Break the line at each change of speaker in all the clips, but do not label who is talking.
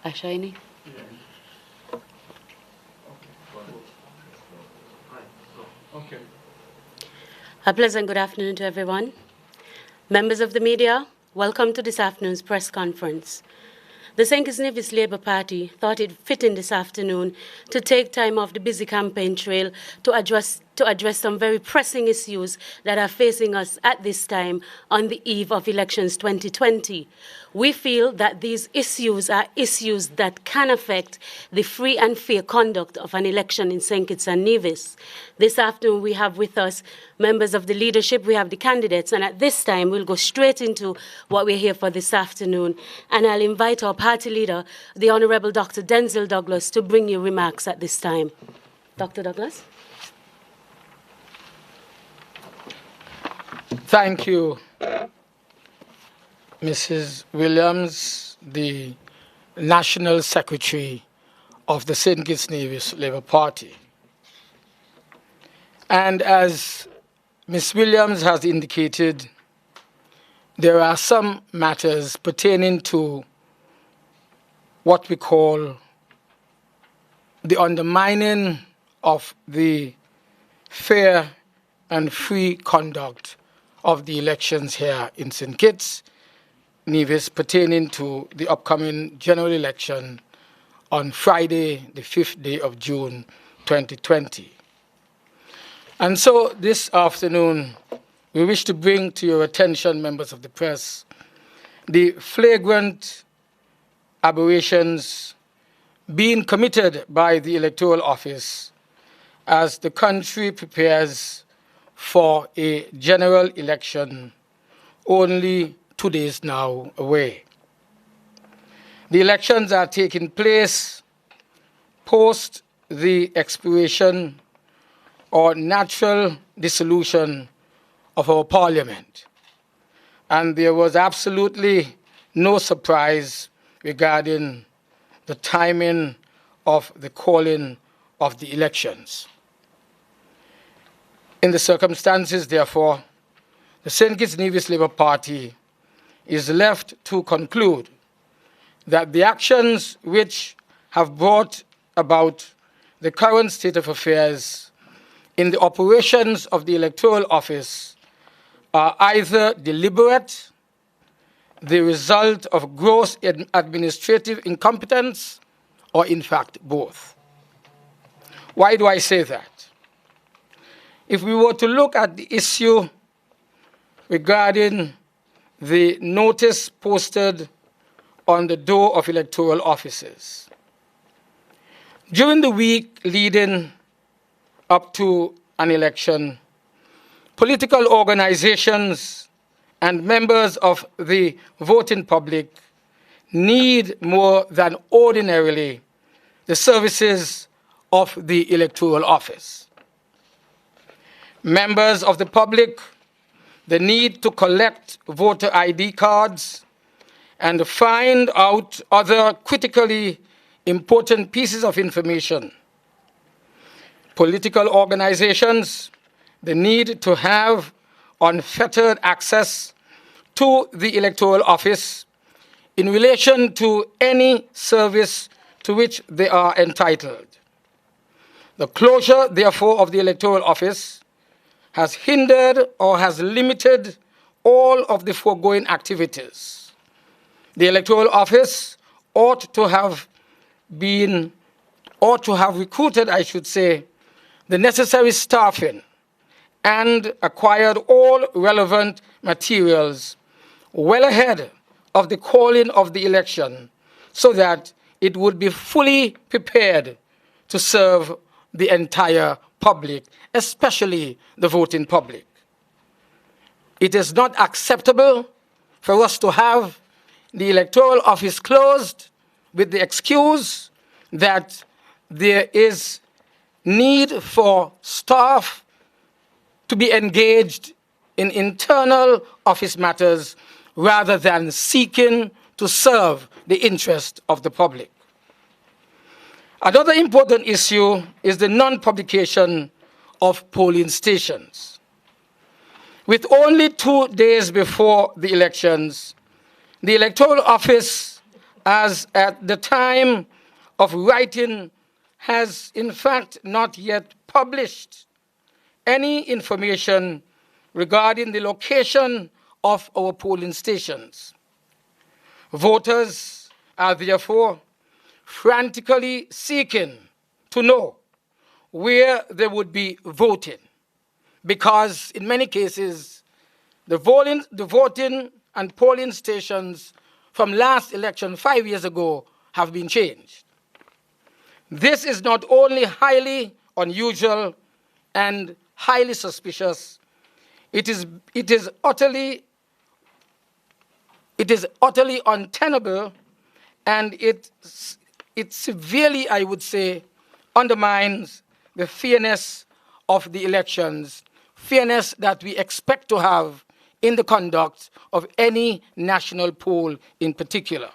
Ashani.
Okay.
A pleasant good afternoon to everyone. Members of the media, welcome to this afternoon's press conference. The Kitts-Nevis Labour Party thought it fitting this afternoon to take time off the busy campaign trail to address some very pressing issues that are facing us at this time on the eve of elections 2020. We feel that these issues are issues that can affect the free and fair conduct of an election in St. Kitts-Nevis. This afternoon we have with us members of the leadership, we have the candidates, and at this time we'll go straight into what we're here for this afternoon. And I'll invite our party leader, the Honourable Dr. Denzil Douglas, to bring you remarks at this time. Dr. Douglas?
Thank you, Mrs. Williams, the National Secretary of the St. Kitts-Nevis Labour Party. And as Ms. Williams has indicated, there are some matters pertaining to what we call the undermining of the fair and free conduct of the elections here in St. Kitts-Nevis pertaining to the upcoming general election on Friday, the 5th day of June, 2020. And so this afternoon, we wish to bring to your attention, members of the press, the flagrant aberrations being committed by the Electoral Office as the country prepares for a general election only 2 days now away. The elections are taking place post the expiration or natural dissolution of our parliament. And there was absolutely no surprise regarding the timing of the calling of the elections. In the circumstances, therefore, the St. Kitts-Nevis Labour Party is left to conclude that the actions which have brought about the current state of affairs in the operations of the Electoral Office are either deliberate, the result of gross administrative incompetence, or in fact both. Why do I say that? If we were to look at the issue regarding the notice posted on the door of electoral offices, during the week leading up to an election, political organizations and members of the voting public need more than ordinarily the services of the Electoral Office. Members of the public, the need to collect voter ID cards and find out other critically important pieces of information. Political organizations, the need to have unfettered access to the Electoral Office in relation to any service to which they are entitled. The closure, therefore, of the Electoral Office has hindered or has limited all of the foregoing activities. The Electoral Office ought to have recruited, I should say, the necessary staffing and acquired all relevant materials well ahead of the calling of the election so that it would be fully prepared to serve the entire public, especially the voting public. It is not acceptable for us to have the Electoral Office closed with the excuse that there is need for staff to be engaged in internal office matters rather than seeking to serve the interest of the public. Another important issue is the non-publication of polling stations. With only 2 days before the elections, the Electoral Office as at the time of writing, has in fact not yet published any information regarding the location of our polling stations. Voters are therefore frantically seeking to know where they would be voting, because in many cases, the voting and polling stations from last election 5 years ago have been changed. This is not only highly unusual and highly suspicious, it is utterly untenable, and it severely, I would say, undermines the fairness of the elections, fairness that we expect to have in the conduct of any national poll in particular.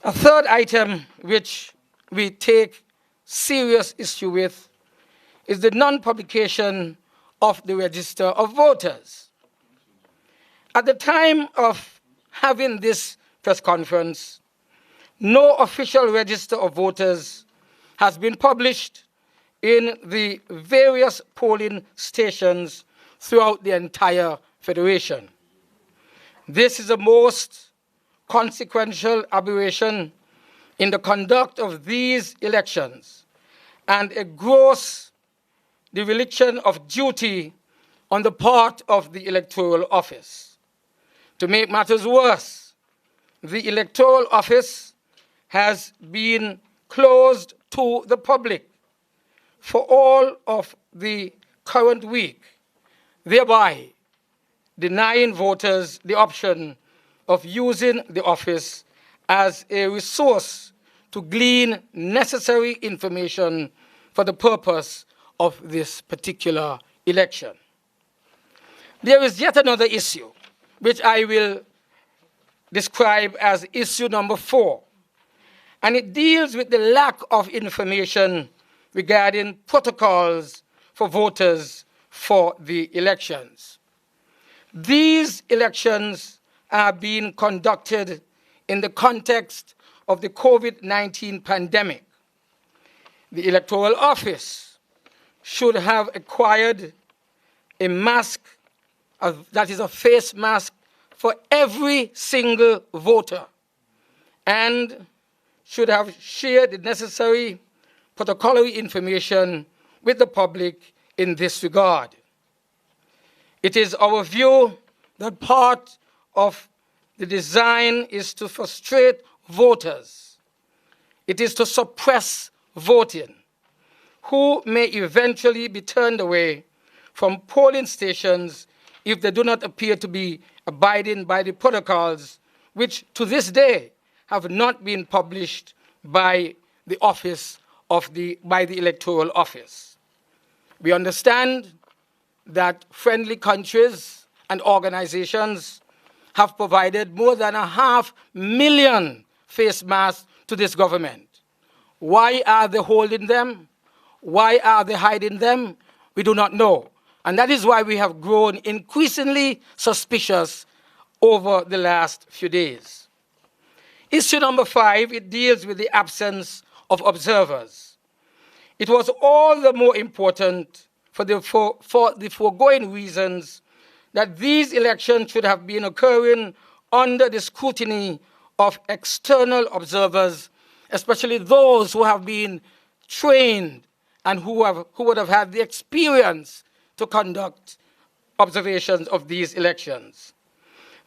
A third item which we take serious issue with is the non-publication of the register of voters. At the time of having this press conference, no official register of voters has been published in the various polling stations throughout the entire Federation. This is a most consequential aberration in the conduct of these elections and a gross dereliction of duty on the part of the Electoral Office. To make matters worse, the Electoral Office has been closed to the public for all of the current week, thereby denying voters the option of using the office as a resource to glean necessary information for the purpose of this particular election. There is yet another issue, which I will describe as issue number 4, and it deals with the lack of information regarding protocols for voters for the elections. These elections are being conducted in the context of the COVID-19 pandemic. The Electoral Office should have acquired a mask, that is a face mask, for every single voter, and should have shared the necessary protocol information with the public in this regard. It is our view that part of the design is to frustrate voters. It is to suppress voting, who may eventually be turned away from polling stations if they do not appear to be abiding by the protocols, which to this day have not been published by the Electoral Office. We understand that friendly countries and organizations have provided more than 500,000 face masks to this government. Why are they holding them? Why are they hiding them? We do not know. And that is why we have grown increasingly suspicious over the last few days. Issue number 5, it deals with the absence of observers. It was all the more important for the foregoing reasons that these elections should have been occurring under the scrutiny of external observers, especially those who have been trained and who would have had the experience to conduct observations of these elections.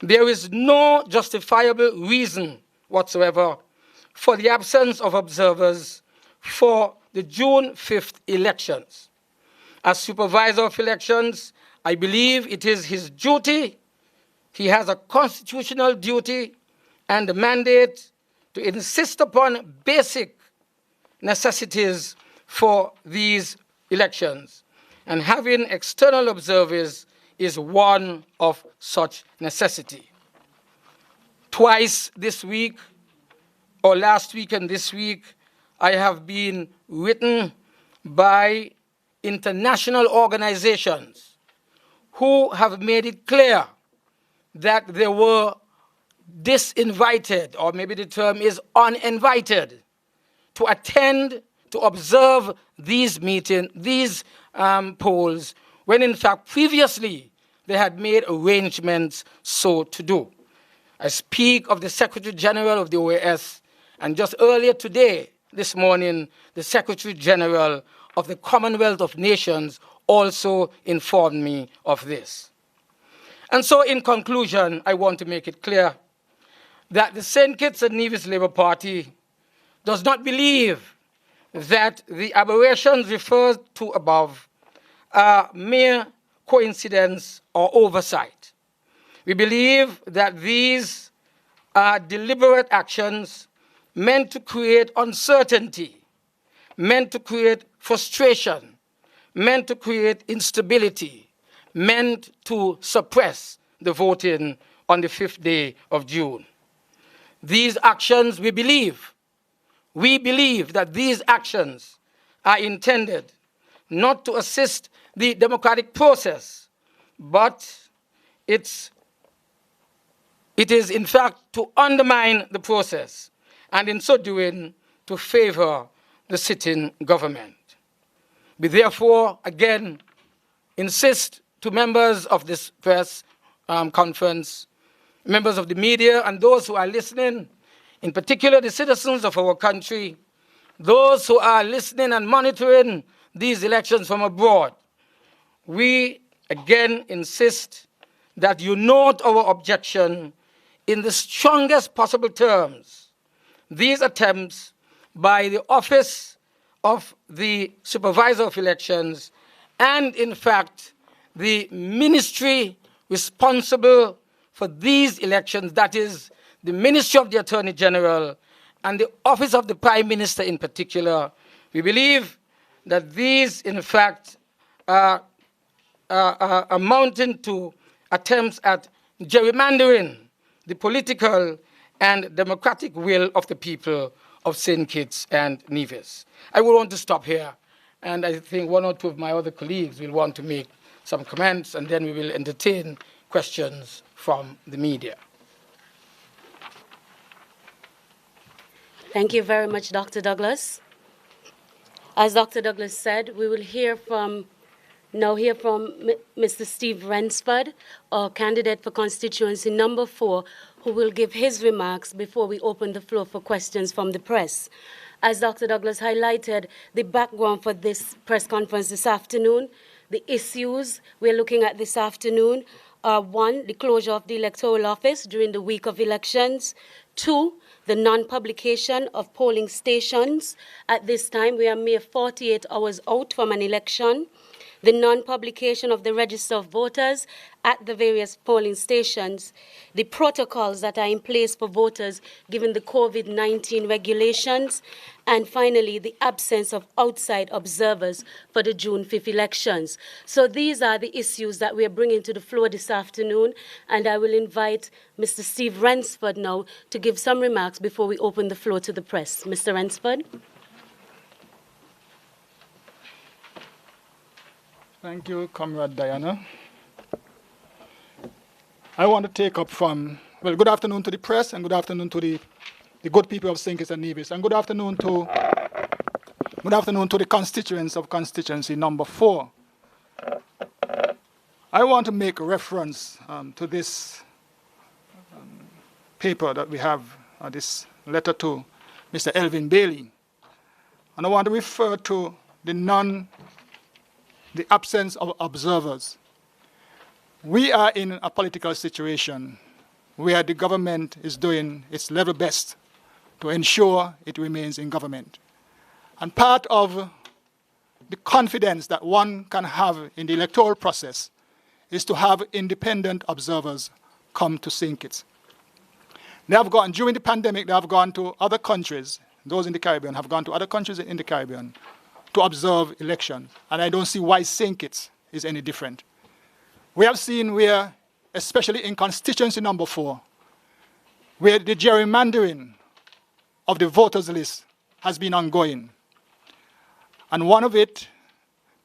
There is no justifiable reason whatsoever for the absence of observers for the June 5th elections. As supervisor of elections, I believe it is his duty, he has a constitutional duty and a mandate to insist upon basic necessities for these elections. And having external observers is one of such necessity. Twice this week, or last week and this week, I have been written by international organizations who have made it clear that they were disinvited, or maybe the term is uninvited, to attend, to observe these meetings, these polls, when in fact previously they had made arrangements so to do. I speak of the Secretary General of the OAS, and just earlier today, this morning, the Secretary General of the Commonwealth of Nations also informed me of this. And so in conclusion, I want to make it clear that the St. Kitts and Nevis Labour Party does not believe that the aberrations referred to above are mere coincidence or oversight. We believe that these are deliberate actions meant to create uncertainty, meant to create frustration, meant to create instability, meant to suppress the voting on the 5th day of June. These actions, we believe that these actions are intended not to assist the democratic process, but it is in fact to undermine the process, and in so doing to favor the sitting government. We therefore again insist to members of this press conference, members of the media, and those who are listening, in particular the citizens of our country, those who are listening and monitoring these elections from abroad, we again insist that you note our objection in the strongest possible terms. These attempts by the Office of the Supervisor of Elections and, in fact, the ministry responsible for these elections, that is, the Ministry of the Attorney General and the Office of the Prime Minister in particular, we believe that these, in fact, are amounting to attempts at gerrymandering the political and democratic will of the people of St. Kitts and Nevis. I will want to stop here, and I think one or two of my other colleagues will want to make some comments, and then we will entertain questions from the media.
Thank you very much, Dr. Douglas. As Dr. Douglas said, we will now hear from Mr. Steve Rensford, our candidate for constituency number 4, who will give his remarks before we open the floor for questions from the press. As Dr. Douglas highlighted, the background for this press conference this afternoon, the issues we're looking at this afternoon are 1, the closure of the Electoral Office during the week of elections, 2, the non-publication of polling stations. At this time, we are mere 48 hours out from an election. The non-publication of the register of voters at the various polling stations, the protocols that are in place for voters given the COVID-19 regulations, and finally, the absence of outside observers for the June 5th elections. So these are the issues that we are bringing to the floor this afternoon, and I will invite Mr. Steve Rensford now to give some remarks before we open the floor to the press. Mr. Rensford.
Thank you, Comrade Diana. I want to take up from, well, good afternoon to the press, and good afternoon to the good people of St. Kitts and Nevis, and good afternoon to the constituents of constituency number 4. I want to make reference to this paper that we have, this letter to Mr. Elvin Bailey, and I want to refer to the absence of observers. We are in a political situation where the government is doing its level best to ensure it remains in government. And part of the confidence that one can have in the electoral process is to have independent observers come to St. Kitts. They have gone, during the pandemic, they have gone to other countries. Those in the Caribbean have gone to other countries in the Caribbean to observe elections, and I don't see why St. Kitts is any different. We have seen where, especially in constituency number 4, where the gerrymandering of the voters list has been ongoing. And one of it,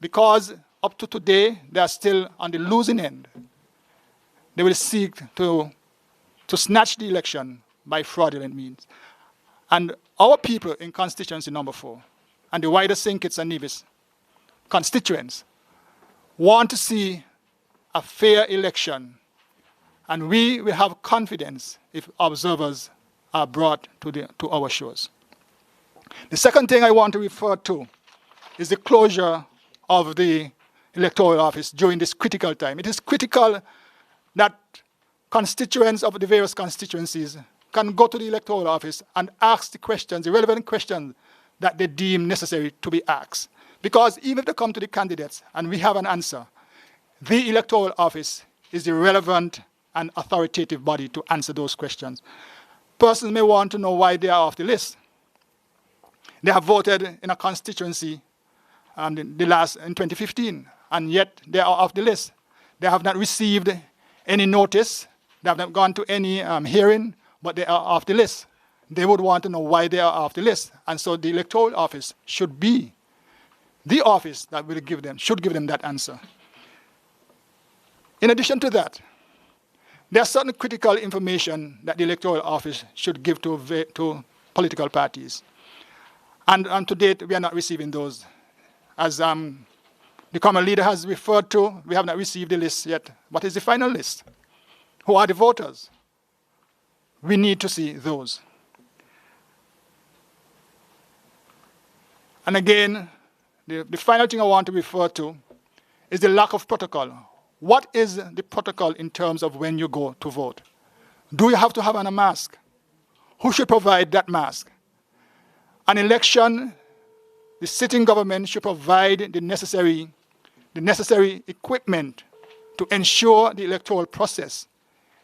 because up to today, they are still on the losing end, they will seek to to snatch the election by fraudulent means. And our people in constituency number 4 and the wider St. Kitts-Nevis constituents want to see a fair election, and we will have confidence if observers are brought to our shores. The second thing I want to refer to is the closure of the electoral office during this critical time. It is critical that constituents of the various constituencies can go to the electoral office and ask the questions, the relevant questions that they deem necessary to be asked. Because even if they come to the candidates and we have an answer, the electoral office is the relevant and authoritative body to answer those questions. Persons may want to know why they are off the list. They have voted in a constituency in 2015, and yet they are off the list. They have not received any notice. They have not gone to any hearing, but they are off the list. They would want to know why they are off the list. And so the electoral office should be the office that should give them that answer. In addition to that, there are certain critical information that the electoral office should give to political parties. And to date, we are not receiving those. As the common leader has referred to, we have not received the list yet. What is the final list? Who are the voters? We need to see those. And again, the final thing I want to refer to is the lack of protocol. What is the protocol in terms of when you go to vote? Do you have to have on a mask? Who should provide that mask? An election, the sitting government should provide the necessary equipment to ensure the electoral process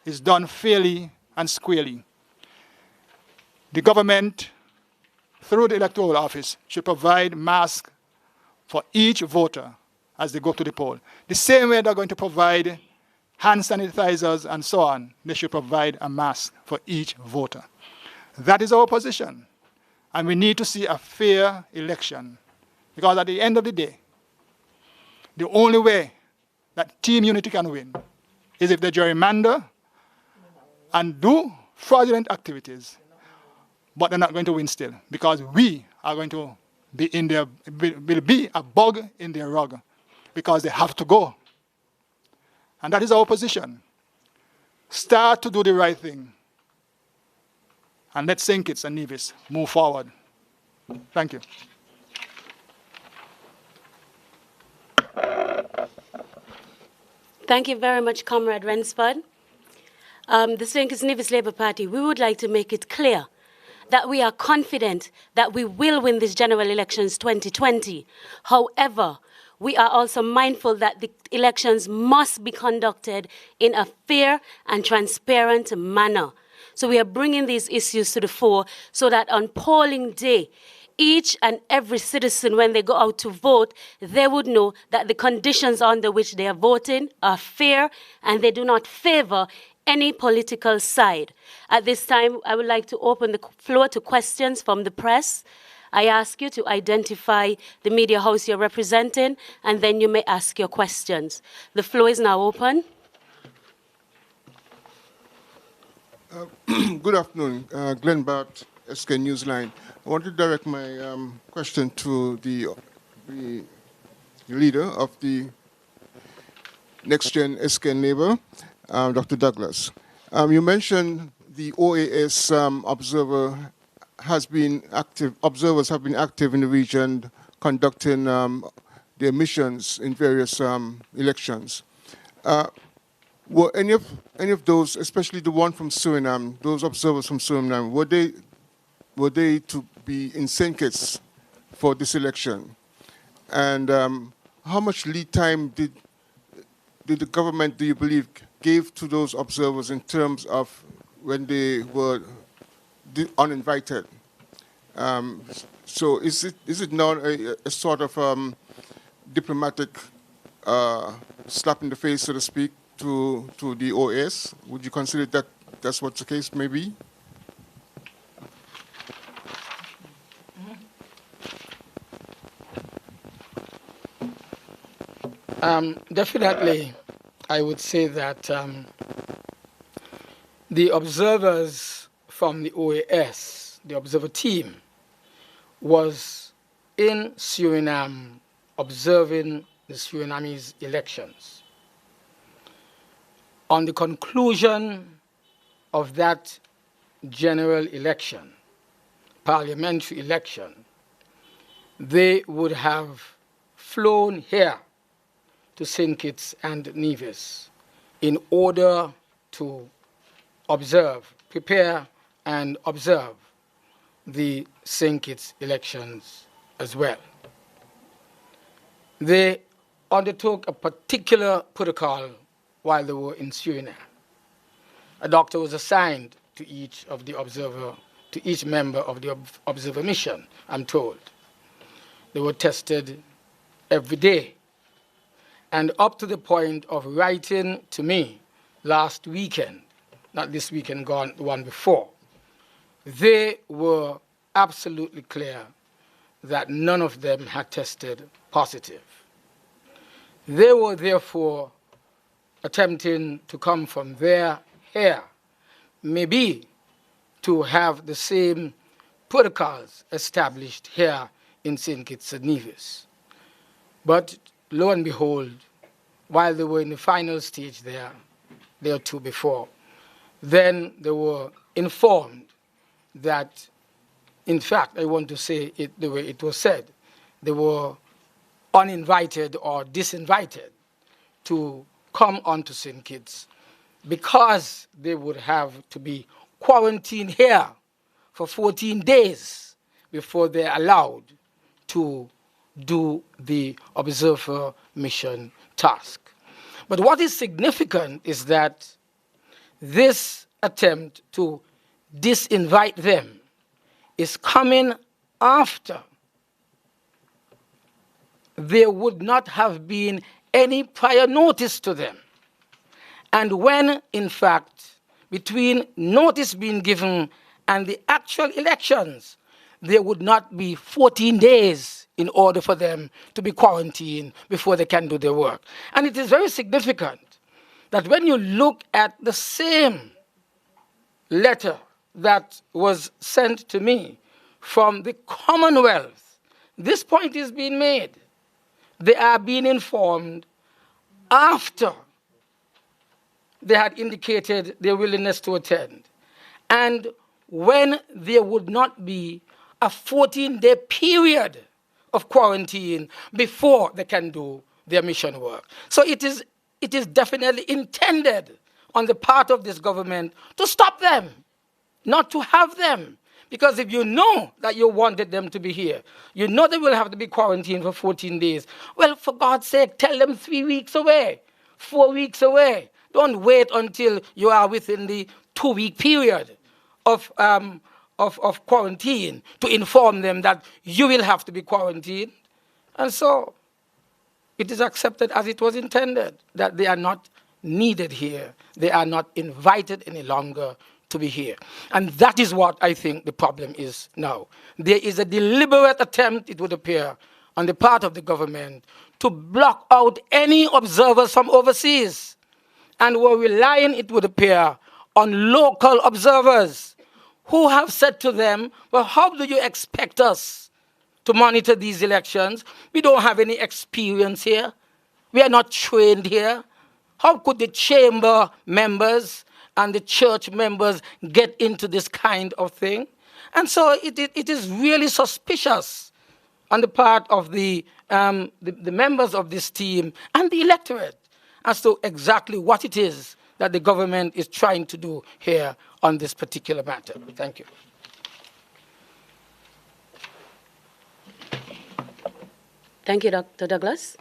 is done fairly and squarely. The government, through the electoral office, should provide masks for each voter as they go to the poll. The same way they're going to provide hand sanitizers and so on, they should provide a mask for each voter. That is our position. And we need to see a fair election. Because at the end of the day, the only way that Team Unity can win is if they gerrymander and do fraudulent activities. But they're not going to win still, because we are going to be in their, will be a bug in their rug, because they have to go. And that is our position. Start to do the right thing. And let St. Kitts-Nevis move forward. Thank you.
Thank you very much, Comrade Rensford. The St. Kitts-Nevis Labour Party, we would like to make it clear that we are confident that we will win this general elections 2020. However, we are also mindful that the elections must be conducted in a fair and transparent manner. So we are bringing these issues to the fore so that on polling day, each and every citizen, when they go out to vote, they would know that the conditions under which they are voting are fair and they do not favor any political side. At this time, I would like to open the floor to questions from the press. I ask you to identify the media house you're representing, and then you may ask your questions. The floor is now open.
Good afternoon, Glenn Bart, SKN Newsline. I want to direct my question to the leader of the Next Gen SKN Labour, Dr. Douglas. You mentioned the OAS observers have been active in the region conducting their missions in various elections. Were any of those, especially the one from Suriname, those observers from Suriname, were they to be in St. Kitts for this election? And how much lead time did the government, do you believe, gave to those observers in terms of when they were uninvited? So is it now a sort of diplomatic slap in the face, so to speak, to the OAS? Would you consider that that's what the case may be?
Definitely, I would say that The observers from the OAS, the observer team, was in Suriname observing the Surinamese elections. On the conclusion of that general election, parliamentary election, they would have flown here to St. Kitts and Nevis in order to observe, prepare and observe the St. Kitts elections as well. They undertook a particular protocol while they were in Suriname. A doctor was assigned to each of the observer, to each member of the observer mission, I'm told. They were tested every day. And up to the point of writing to me last weekend, not this weekend gone, the one before, they were absolutely clear that none of them had tested positive. They were therefore attempting to come from there here, maybe to have the same protocols established here in St. Kitts and Nevis. But lo and behold, while they were in the final stage there or two before, then they were informed that, in fact, I want to say it the way it was said, they were uninvited or disinvited to come onto St. Kitts because they would have to be quarantined here for 14 days before they're allowed to do the observer mission task. But what is significant is that this attempt to disinvite them is coming after there would not have been any prior notice to them. And when, in fact, between notice being given and the actual elections, there would not be 14 days in order for them to be quarantined before they can do their work. And it is very significant that when you look at the same letter that was sent to me from the Commonwealth, this point is being made. They are being informed after they had indicated their willingness to attend, and when there would not be a 14-day period of quarantine before they can do their mission work. So it is definitely intended on the part of this government to stop them, not to have them. Because if you know that you wanted them to be here, you know they will have to be quarantined for 14 days. Well, for God's sake, tell them 3 weeks away, 4 weeks away. Don't wait until you are within the 2-week period of quarantine to inform them that you will have to be quarantined. And so it is accepted as it was intended, that they are not needed here. They are not invited any longer to be here. And that is what I think the problem is now. There is a deliberate attempt, it would appear, on the part of the government to block out any observers from overseas. And we're relying, it would appear, on local observers who have said to them, well, how do you expect us to monitor these elections? We don't have any experience here. We are not trained here. How could the chamber members and the church members get into this kind of thing? And so it is really suspicious on the part of the members of this team and the electorate as to exactly what it is that the government is trying to do here on this particular matter. Thank you.
Thank you, Dr. Douglas.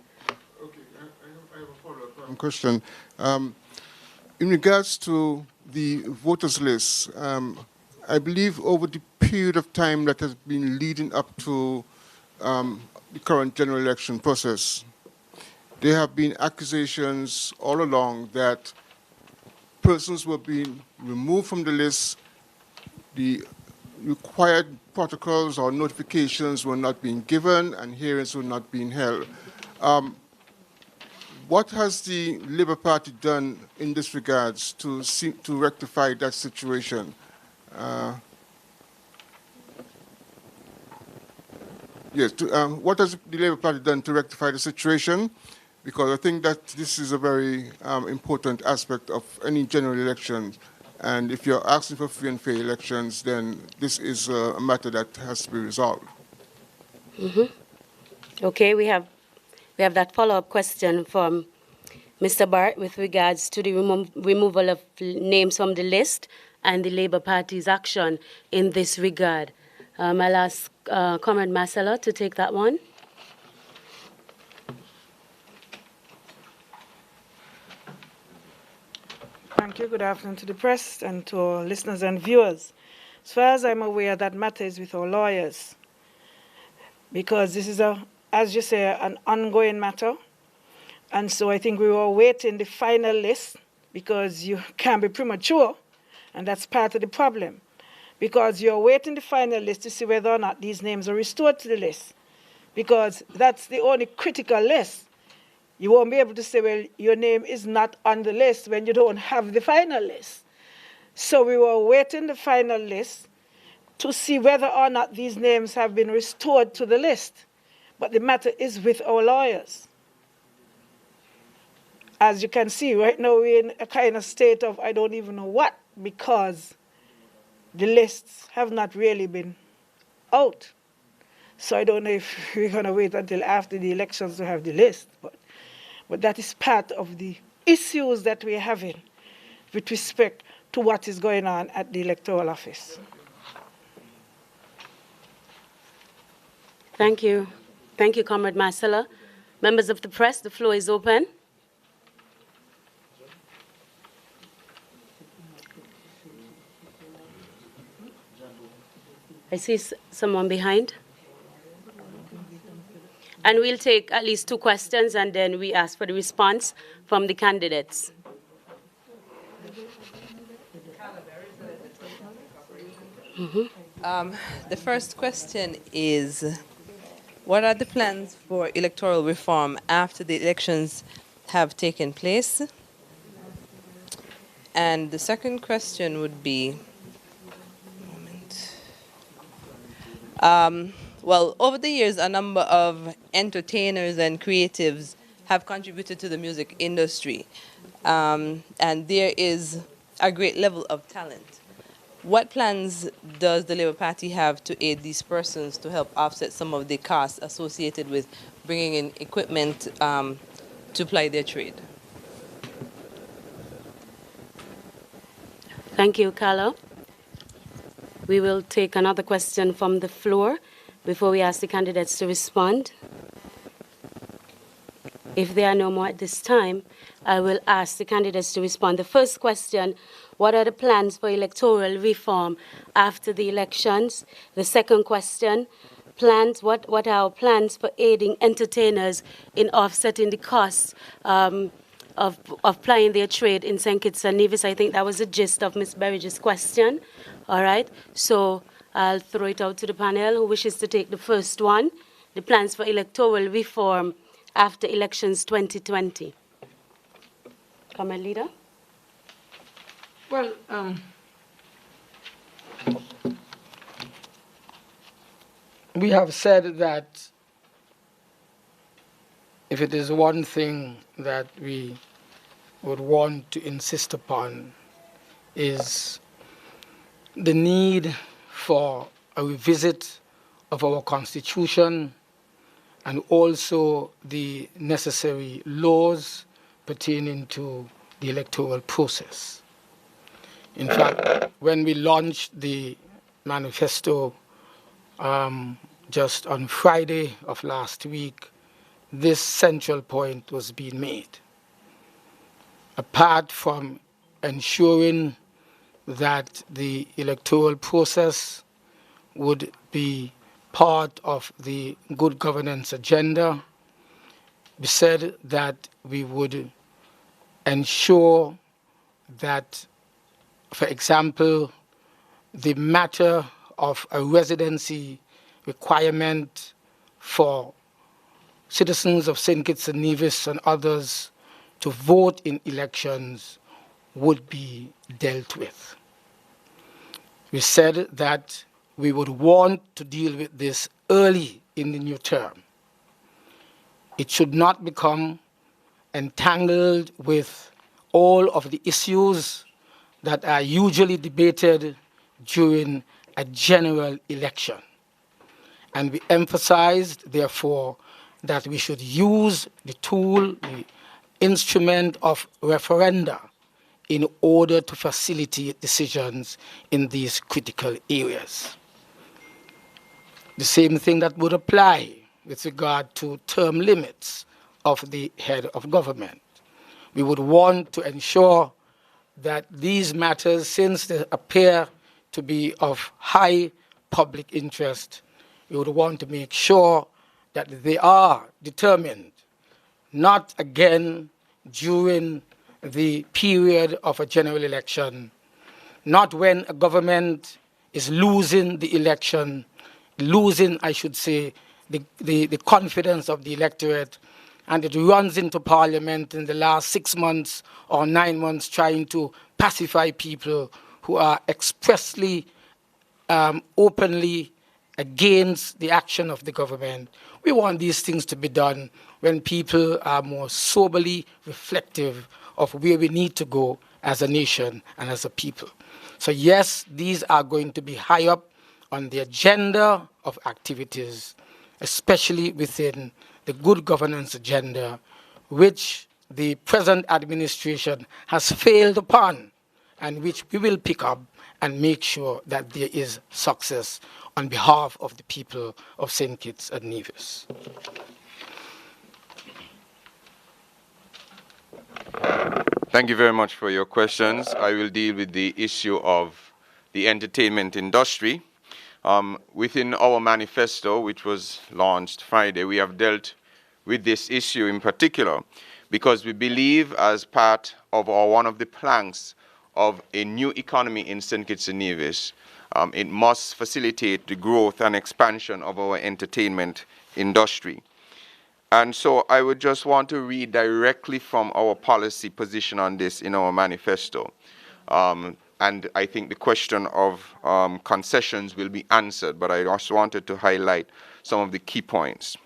Okay, I have a follow-up question. In regards to the voters list, I believe over the period of time that has been leading up to the current general election process, there have been accusations all along that persons were being removed from the list, the required protocols or notifications were not being given, and hearings were not being held. What has the Labour Party done in this regards to rectify that situation? Yes, what has the Labour Party done to rectify the situation? Because I think that this is a very important aspect of any general election. And if you're asking for free and fair elections, then this is a matter that has to be resolved.
Okay, we have that follow-up question from Mr. Bart with regards to the removal of names from the list and the Labour Party's action in this regard. I'll ask Comrade Marcella to take that one.
Thank you. Good afternoon to the press and to our listeners and viewers. As far as I'm aware, that matter is with our lawyers, because this is, as you say, an ongoing matter. And so I think we were awaiting the final list, because you can't be premature, and that's part of the problem. Because you're awaiting the final list to see whether or not these names are restored to the list, because that's the only critical list. You won't be able to say, well, your name is not on the list when you don't have the final list. So we were awaiting the final list to see whether or not these names have been restored to the list. But the matter is with our lawyers. As you can see, right now we're in a kind of state of I don't even know what, because the lists have not really been out. So I don't know if we're going to wait until after the elections to have the list. But that is part of the issues that we're having with respect to what is going on at the Electoral Office.
Thank you. Thank you, Comrade Marcella. Members of the press, the floor is open. I see someone behind. And we'll take at least 2 questions, and then we ask for the response from the candidates.
The first question is, what are the plans for electoral reform after the elections have taken place? And the second question would be, well, over the years, a number of entertainers and creatives have contributed to the music industry, and there is a great level of talent. What plans does the Labour Party have to aid these persons to help offset some of the costs associated with bringing in equipment to ply their trade?
Thank you, Carlo. We will take another question from the floor before we ask the candidates to respond. If there are no more at this time, I will ask the candidates to respond. The first question, what are the plans for electoral reform after the elections? The second question, what are our plans for aiding entertainers in offsetting the costs of plying their trade in St. Kitts-Nevis? I think that was the gist of Ms. Berridge's question. All right, so I'll throw it out to the panel. Who wishes to take the first one? The plans for electoral reform after elections 2020. Comrade Leader.
Well, we have said that if it is one thing that we would want to insist upon is the need for a revisit of our Constitution and also the necessary laws pertaining to the electoral process. In fact, when we launched the manifesto just on Friday of last week, this central point was being made. Apart from ensuring that the electoral process would be part of the good governance agenda, we said that we would ensure that, for example, the matter of a residency requirement for citizens of St. Kitts and Nevis and others to vote in elections would be dealt with. We said that we would want to deal with this early in the new term. It should not become entangled with all of the issues that are usually debated during a general election. And we emphasized, therefore, that we should use the tool, the instrument of referenda in order to facilitate decisions in these critical areas. The same thing that would apply with regard to term limits of the head of government. We would want to ensure that these matters, since they appear to be of high public interest, we would want to make sure that they are determined, not again during the period of a general election, not when a government is losing the election, losing, I should say, the confidence of the electorate, and it runs into parliament in the last 6 months or 9 months trying to pacify people who are expressly, openly against the action of the government. We want these things to be done when people are more soberly reflective of where we need to go as a nation and as a people. So yes, these are going to be high up on the agenda of activities, especially within the good governance agenda, which the present administration has failed upon, and which we will pick up and make sure that there is success on behalf of the people of St. Kitts and Nevis.
Thank you very much for your questions. I will deal with the issue of the entertainment industry. Within our manifesto, which was launched Friday, we have dealt with this issue in particular because we believe, as part of one of the planks of a new economy in St. Kitts and Nevis, it must facilitate the growth and expansion of our entertainment industry. And so I would just want to read directly from our policy position on this in our manifesto. And I think the question of concessions will be answered, but I also wanted to highlight some of the key points.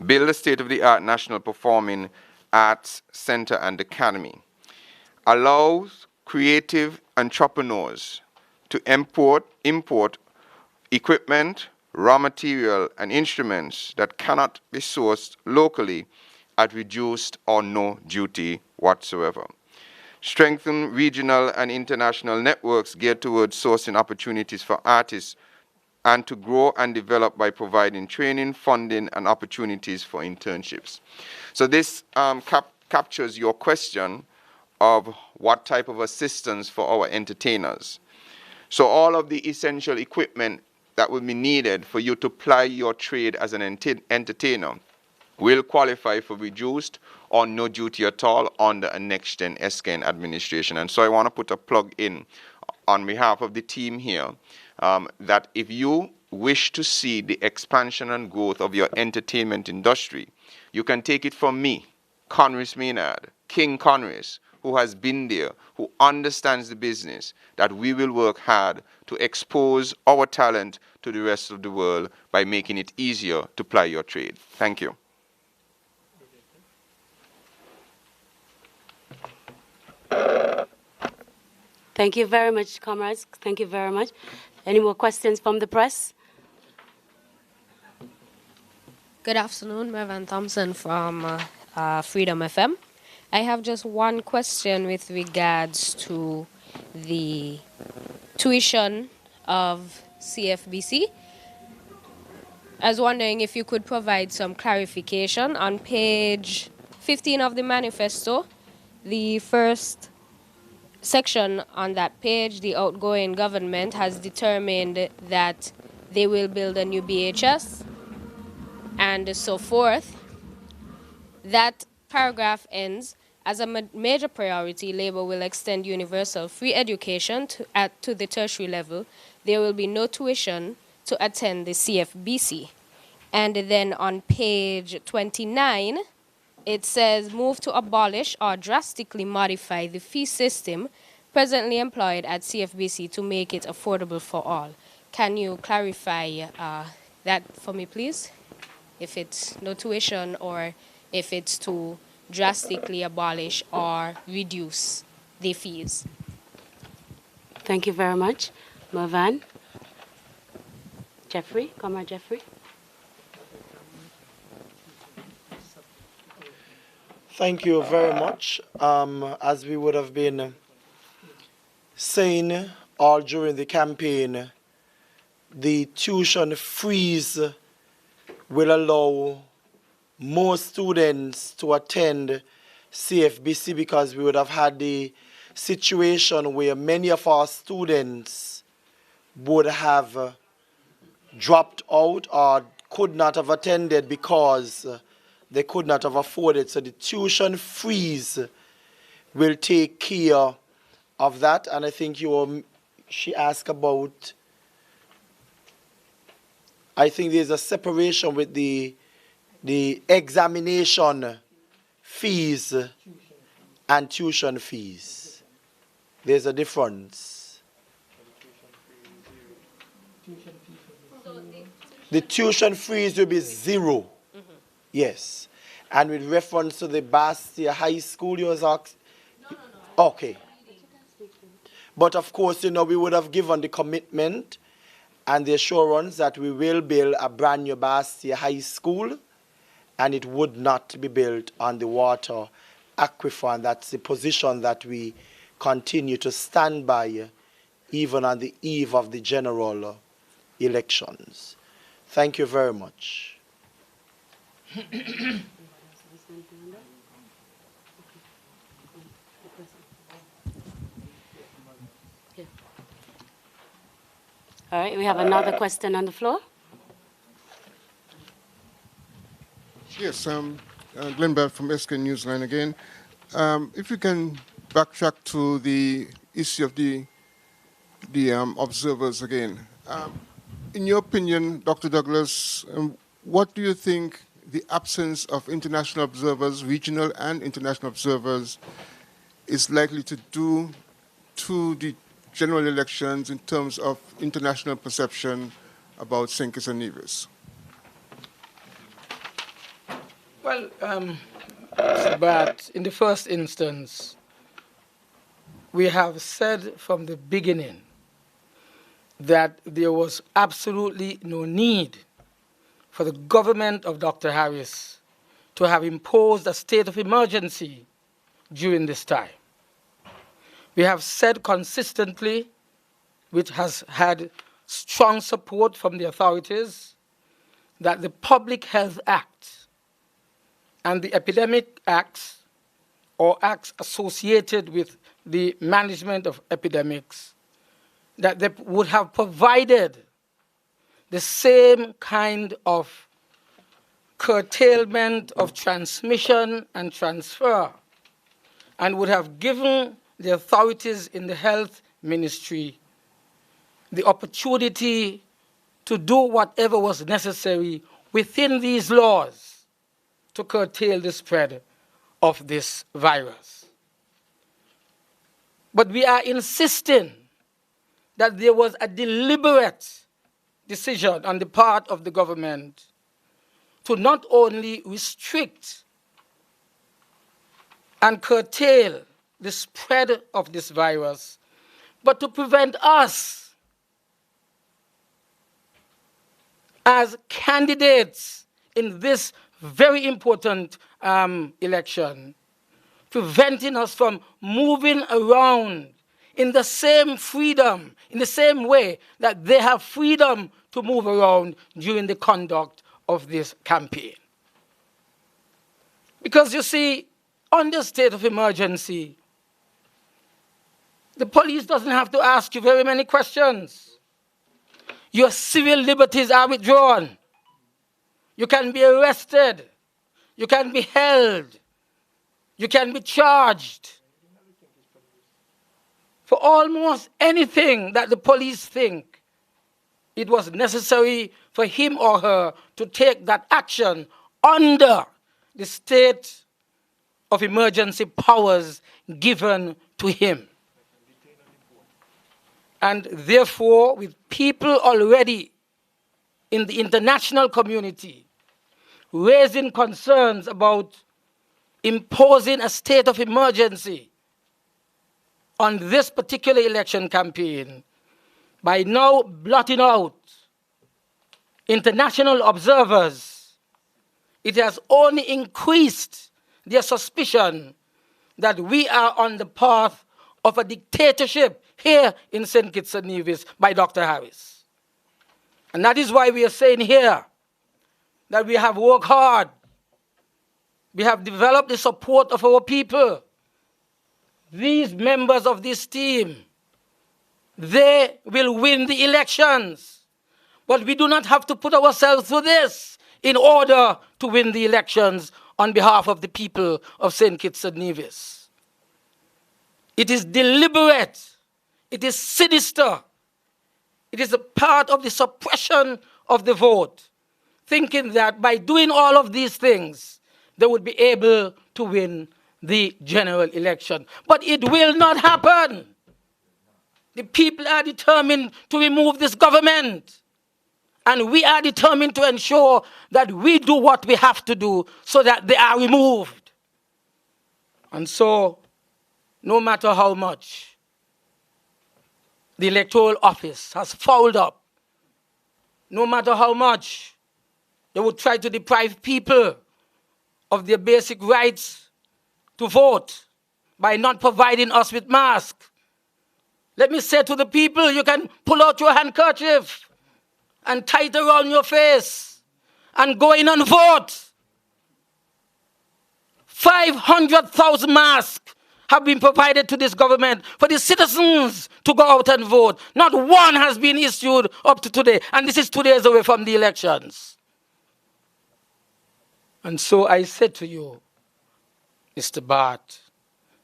Build a state-of-the-art national performing arts center and academy. Allows creative entrepreneurs to import equipment, raw material, and instruments that cannot be sourced locally at reduced or no duty whatsoever. Strengthen regional and international networks geared towards sourcing opportunities for artists and to grow and develop by providing training, funding, and opportunities for internships. So this captures your question of what type of assistance for our entertainers. So all of the essential equipment that will be needed for you to ply your trade as an entertainer will qualify for reduced or no duty at all under a next-gen SKN administration. And so I want to put a plug in on behalf of the team here that if you wish to see the expansion and growth of your entertainment industry, you can take it from me, Conris Maynard, King Conris, who has been there, who understands the business, that we will work hard to expose our talent to the rest of the world by making it easier to ply your trade. Thank you.
Thank you very much, comrades. Thank you very much. Any more questions from the press?
Good afternoon, Mervyn Thompson from Freedom FM. I have just one question with regards to the tuition of CFBC. I was wondering if you could provide some clarification on page 15 of the manifesto, the first section on that page. The outgoing government has determined that they will build a new BHS and so forth. That paragraph ends, as a major priority, Labour will extend universal free education to the tertiary level. There will be no tuition to attend the CFBC. And then on page 29, It says move to abolish or drastically modify the fee system presently employed at CFBC to make it affordable for all. Can you clarify that for me, please? If it's no tuition or if it's to drastically abolish or reduce the fees.
Thank you very much. Mervan? Jeffrey? Comrade Jeffrey?
Thank you very much. As we would have been saying all during the campaign, the tuition freeze will allow more students to attend CFBC because we would have had the situation where many of our students would have dropped out or could not have attended because they could not have afforded. So the tuition freeze will take care of that. And I think she asked about, I think there's a separation with the examination fees and tuition fees. There's a difference. The tuition fees will be zero. Yes. And with reference to the Bastia High School, you was asked? No. Okay. But of course, we would have given the commitment and the assurance that we will build a brand new Bastia High School, and it would not be built on the water aquifer. And that's the position that we continue to stand by even on the eve of the general elections. Thank you very much.
All right, we have another question on the floor.
Yes, Glenn Bell from SKN Newsline again. If you can backtrack to the issue of the observers again. In your opinion, Dr. Douglas, what do you think the absence of international observers, regional and international observers, is likely to do to the general elections in terms of international perception about St. Kitts-Nevis?
Well, but in the first instance, we have said from the beginning that there was absolutely no need for the government of Dr. Harris to have imposed a state of emergency during this time. We have said consistently, which has had strong support from the authorities, that the Public Health Act and the Epidemic Acts, or acts associated with the management of epidemics, that they would have provided the same kind of curtailment of transmission and transfer, and would have given the authorities in the health ministry the opportunity to do whatever was necessary within these laws to curtail the spread of this virus. But we are insisting that there was a deliberate decision on the part of the government to not only restrict and curtail the spread of this virus, but to prevent us as candidates in this very important election, preventing us from moving around in the same freedom, in the same way that they have freedom to move around during the conduct of this campaign. Because you see, under state of emergency, the police doesn't have to ask you very many questions. Your civil liberties are withdrawn. You can be arrested. You can be held. You can be charged for almost anything that the police think it was necessary for him or her to take that action under the state of emergency powers given to him. And therefore, with people already in the international community raising concerns about imposing a state of emergency on this particular election campaign, by now blotting out international observers, it has only increased their suspicion that we are on the path of a dictatorship here in St. Kitts-Nevis by Dr. Harris. And that is why we are saying here that we have worked hard. We have developed the support of our people. These members of this team, they will win the elections. But we do not have to put ourselves through this in order to win the elections on behalf of the people of St. Kitts-Nevis. It is deliberate. It is sinister. It is a part of the suppression of the vote, thinking that by doing all of these things, they would be able to win the general election. But it will not happen. The people are determined to remove this government. And we are determined to ensure that we do what we have to do so that they are removed. And so, no matter how much the Electoral Office has fouled up, no matter how much they would try to deprive people of their basic rights to vote by not providing us with masks, let me say to the people, you can pull out your handkerchief and tie it around your face and go in and vote. 500,000 masks have been provided to this government for the citizens to go out and vote. Not one has been issued up to today, and this is 2 days away from the elections. And so I said to you, Mr. Bart,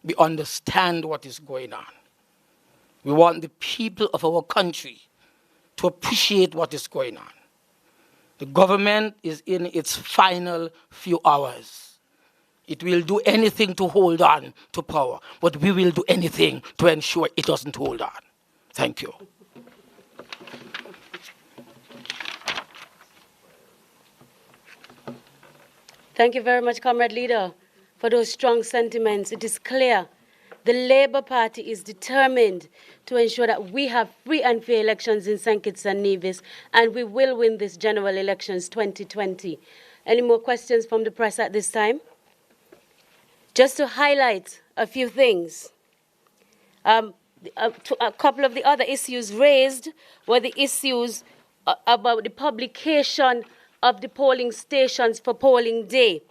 we understand what is going on. We want the people of our country to appreciate what is going on. The government is in its final few hours. It will do anything to hold on to power, but we will do anything to ensure it doesn't hold on. Thank you.
Thank you very much, Comrade Leader, for those strong sentiments. It is clear the Labour Party is determined to ensure that we have free and fair elections in St. Kitts and Nevis, and we will win this general elections 2020. Any more questions from the press at this time? Just to highlight a few things. A couple of the other issues raised were the issues about the publication of the polling stations for polling day,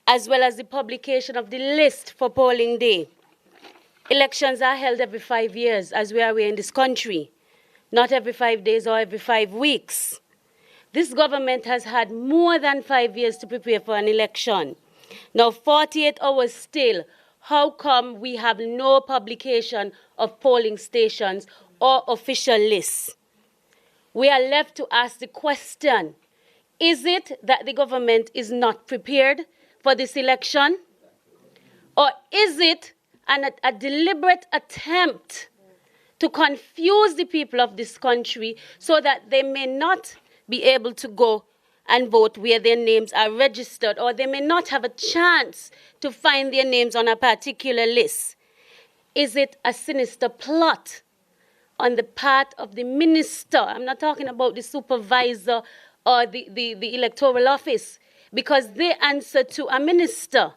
as well as the publication of the list for polling day. Elections are held every 5 years, as we are in this country, not every 5 days or every 5 weeks. This government has had more than 5 years to prepare for an election. Now, 48 hours still, how come we have no publication of polling stations or official lists? We are left to ask the question, is it that the government is not prepared for this election? Or is it a deliberate attempt to confuse the people of this country so that they may not be able to go and vote where their names are registered, or they may not have a chance to find their names on a particular list? Is it a sinister plot on the part of the minister? I'm not talking about the supervisor or the Electoral Office, because they answer to a minister.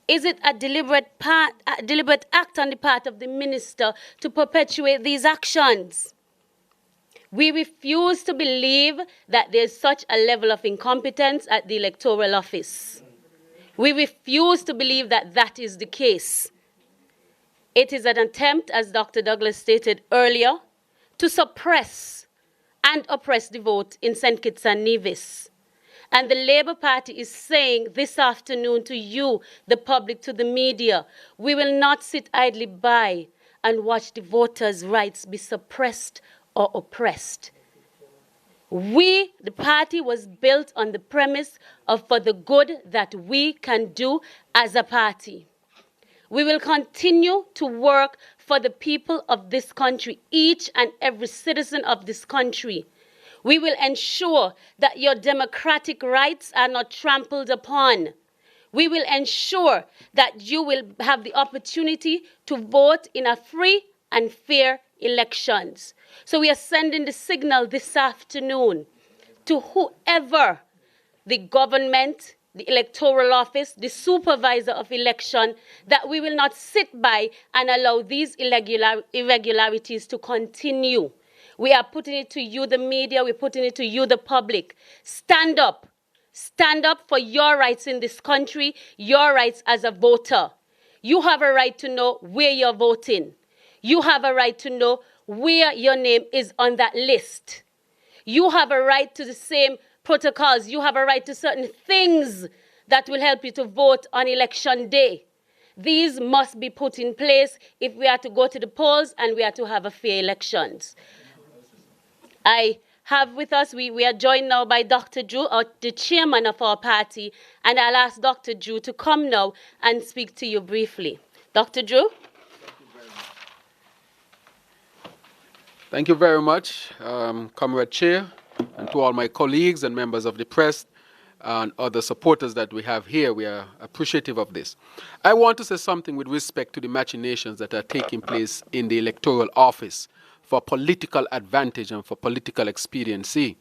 Is it a deliberate act on the part of the minister to perpetuate these actions? We refuse to believe that there's such a level of incompetence at the Electoral Office. We refuse to believe that that is the case. It is an attempt, as Dr. Douglas stated earlier, to suppress and oppress the vote in St. Kitts and Nevis. And the Labour Party is saying this afternoon to you, the public, to the media, we will not sit idly by and watch the voters' rights be suppressed or oppressed. We, the party, was built on the premise of for the good that we can do as a party. We will continue to work for the people of this country, each and every citizen of this country. We will ensure that your democratic rights are not trampled upon. We will ensure that you will have the opportunity to vote in a free and fair elections. So we are sending the signal this afternoon to whoever the government, the electoral office, the supervisor of election, that we will not sit by and allow these irregularities to continue. We are putting it to you, the media, we're putting it to you, the public. Stand up. Stand up for your rights in this country, your rights as a voter. You have a right to know where you're voting. You have a right to know where your name is on that list. You have a right to the same protocols. You have a right to certain things that will help you to vote on election day. These must be put in place if we are to go to the polls and we are to have a fair elections. I have with us, we are joined now by Dr. Drew, the chairman of our party, and I'll ask Dr. Drew to come now and speak to you briefly. Dr. Drew?
Thank you very much, Comrade Chair, and to all my colleagues and members of the press and other supporters that we have here. We are appreciative of this. I want to say something with respect to the machinations that are taking place in the electoral office for political advantage and for political expediency.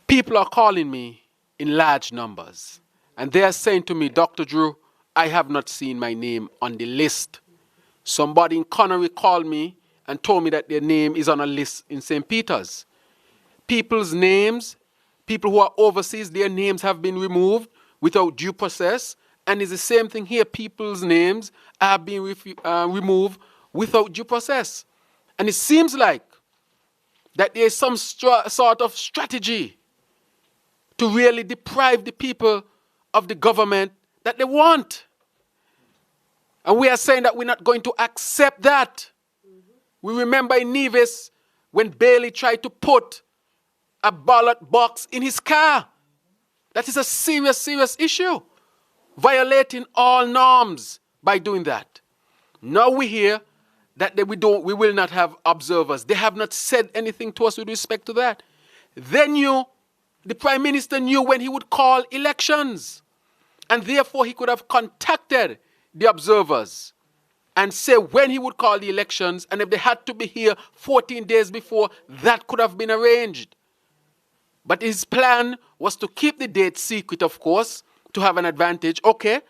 People are calling me in large numbers, and they are saying to me, Dr. Drew, I have not seen my name on the list. Somebody in Connery called me and told me that their name is on a list in St. Peter's. People's names, people who are overseas, their names have been removed without due process, and it's the same thing here. People's names are being removed without due process. And it seems like that there is some sort of strategy to really deprive the people of the government that they want. And we are saying that we're not going to accept that. We remember in Nevis when Bailey tried to put a ballot box in his car. That is a serious, serious issue, violating all norms by doing that. Now we hear that we will not have observers. They have not said anything to us with respect to that. They knew, the Prime Minister knew when he would call elections, and therefore he could have contacted the observers and say when he would call the elections, and if they had to be here 14 days before, that could have been arranged. But his plan was to keep the date secret, of course, to have an advantage. Okay,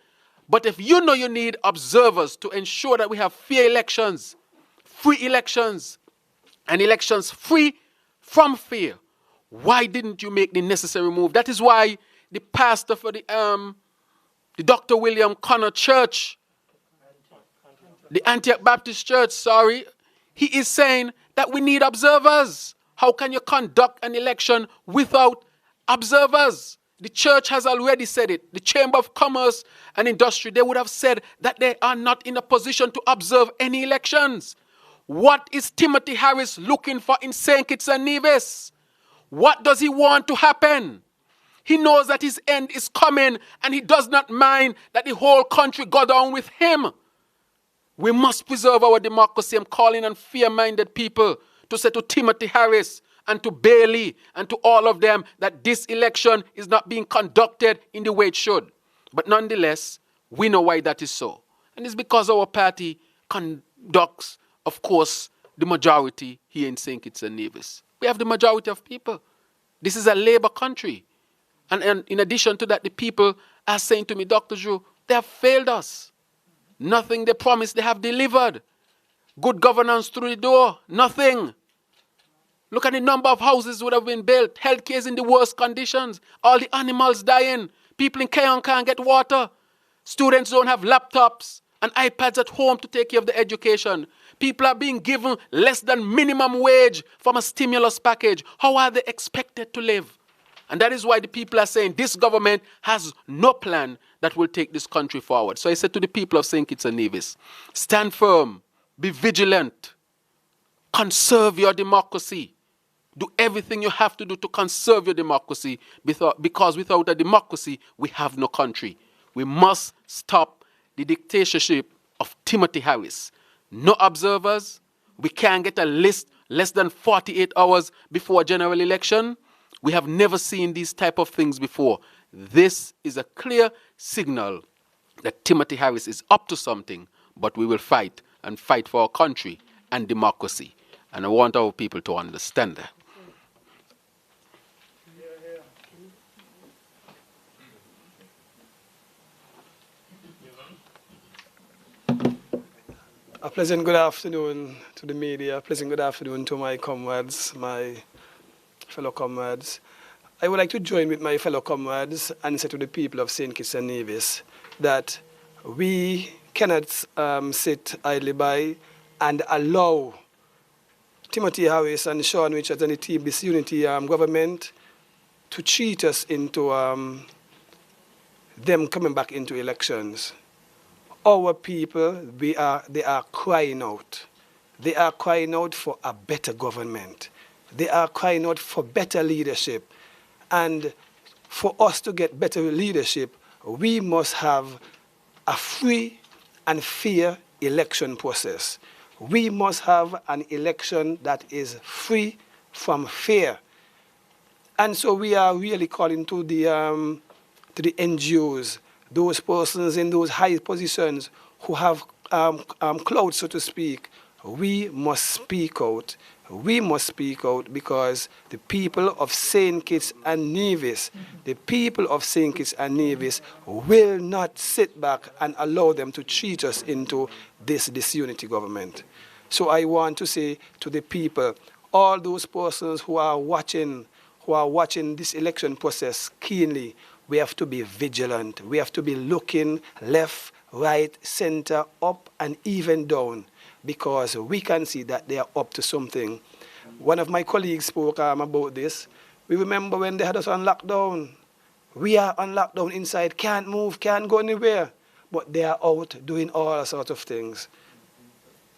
but if you know you need observers to ensure that we have fair elections, free elections, and elections free from fear, why didn't you make the necessary move? That is why the pastor for the Dr. William Connor Church, the Antioch Baptist Church, he is saying that we need observers. How can you conduct an election without observers? The church has already said it. The Chamber of Commerce and Industry, they would have said that they are not in a position to observe any elections. What is Timothy Harris looking for in St. Kitts-Nevis? What does he want to happen? He knows that his end is coming, and he does not mind that the whole country go down with him. We must preserve our democracy. I'm calling on fair-minded people to say to Timothy Harris and to Bailey and to all of them that this election is not being conducted in the way it should. But nonetheless, we know why that is so. And it's because our party conducts, of course, the majority here in St. Kitts-Nevis. We have the majority of people. This is a Labour country. And in addition to that, the people are saying to me, Dr. Drew, they have failed us. Nothing they promised they have delivered. Good governance through the door, nothing. Look at the number of houses that would have been built. Healthcare is in the worst conditions. All the animals dying. People in Kayon can't get water. Students don't have laptops and iPads at home to take care of their education. People are being given less than minimum wage from a stimulus package. How are they expected to live? And that is why the people are saying this government has no plan that will take this country forward. So I said to the people of St. Kitts-Nevis, stand firm, be vigilant, conserve your democracy, Do everything you have to do to conserve your democracy, because without a democracy, we have no country. We must stop the dictatorship of Timothy Harris. No observers. We can't get a list less than 48 hours before a general election. We have never seen these type of things before. This is a clear signal that Timothy Harris is up to something, but we will fight and fight for our country and democracy. And I want our people to understand that.
A pleasant good afternoon to the media. A pleasant good afternoon to my comrades, my fellow comrades. I would like to join with my fellow comrades and say to the people of St. Kitts and Nevis that we cannot sit idly by and allow Timothy Harris and Sean Richards and the team, this unity government, to cheat us into them coming back into elections. Our people, they are crying out. They are crying out for a better government. They are crying out for better leadership. And for us to get better leadership, we must have a free and fair election process. We must have an election that is free from fear. And so we are really calling to the NGOs, those persons in those high positions who have clout, so to speak. We must speak out. We must speak out because the people of St. Kitts and Nevis, the people of St. Kitts and Nevis will not sit back and allow them to cheat us into this disunity government. So I want to say to the people, all those persons who are watching this election process keenly, we have to be vigilant. We have to be looking left, right, center, up, and even down, because we can see that they are up to something. One of my colleagues spoke about this. We remember when they had us on lockdown. We are on lockdown inside, can't move, can't go anywhere. But they are out doing all sorts of things.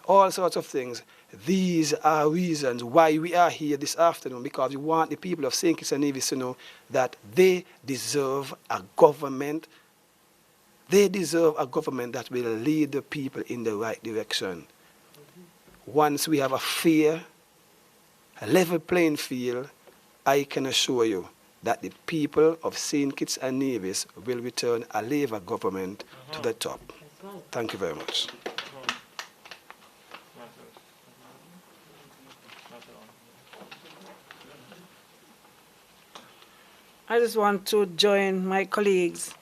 All sorts of things. These are reasons why we are here this afternoon, because we want the people of St. Kitts and Nevis to know that they deserve a government. They deserve a government that will lead the people in the right direction. Once we have a fair, a level playing field, I can assure you that the people of St. Kitts and Nevis will return a Labour government to the top. Thank you very much.
I just want to join my colleagues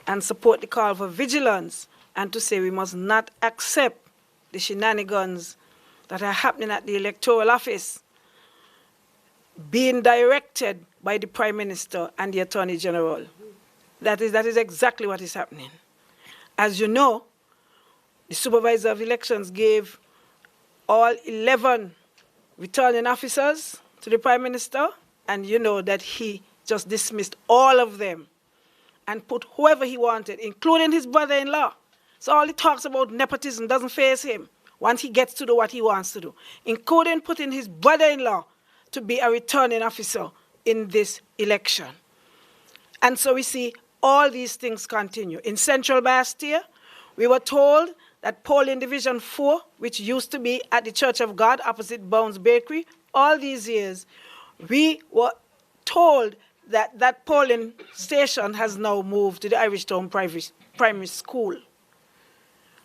and support the call for vigilance and to say we must not accept the shenanigans that are happening at the Electoral Office being directed by the Prime Minister and the Attorney General. That is exactly what is happening. As you know, the Supervisor of Elections gave all 11 returning officers to the Prime Minister, and you know that he just dismissed all of them and put whoever he wanted, including his brother-in-law. So all he talks about nepotism doesn't faze him once he gets to do what he wants to do, including putting his brother-in-law to be a returning officer in this election. And so we see all these things continue. In Central Bastia, we were told that polling Division 4, which used to be at the Church of God opposite Bounds Bakery, all these years, we were told that that polling station has now moved to the Irish Town Primary School.